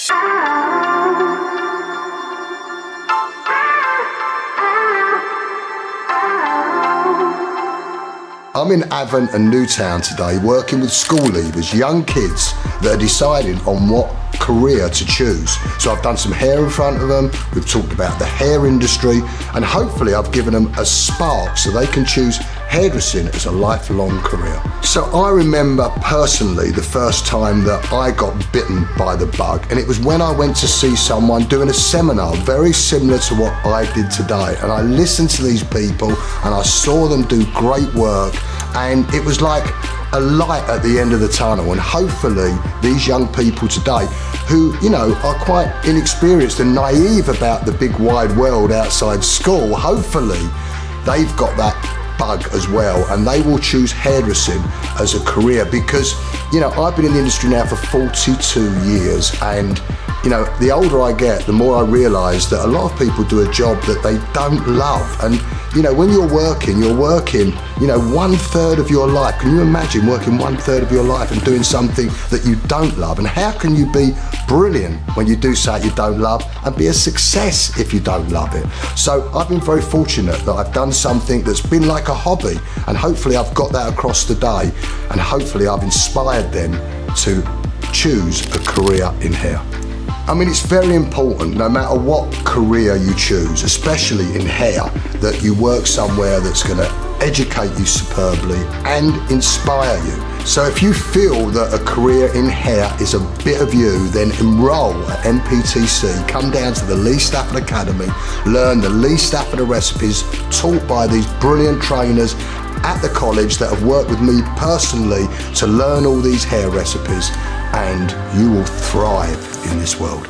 I'm in Avon and Newtown today working with school leavers, young kids that are deciding on what career to choose. So I've done some hair in front of them, we've talked about the hair industry, and hopefully I've given them a spark so they can choose hairdressing as a lifelong career. So I remember personally the first time that I got bitten by the bug, and it was when I went to see someone doing a seminar very similar to what I did today, and I listened to these people and I saw them do great work, and it was like a light at the end of the tunnel. And hopefully these young people today who, you know, are quite inexperienced and naive about the big wide world outside school, hopefully they've got that bug as well, and they will choose hairdressing as a career. Because, you know, I've been in the industry now for 42 years, and you know, the older I get, the more I realise that a lot of people do a job that they don't love. And you know, when you're working, you know, 1/3 of your life. Can you imagine working 1/3 of your life and doing something that you don't love? And how can you be brilliant when you do something you don't love and be a success if you don't love it? So I've been very fortunate that I've done something that's been like a hobby, and hopefully I've got that across today, and hopefully I've inspired them to choose a career in hair. I mean, it's very important, no matter what career you choose, especially in hair, that you work somewhere that's going to educate you superbly and inspire you. So if you feel that a career in hair is a bit of you, then enroll at NPTC, come down to the Lee Stafford Academy, learn the Lee Stafford recipes taught by these brilliant trainers at the college that have worked with me personally to learn all these hair recipes, and you will thrive in this world.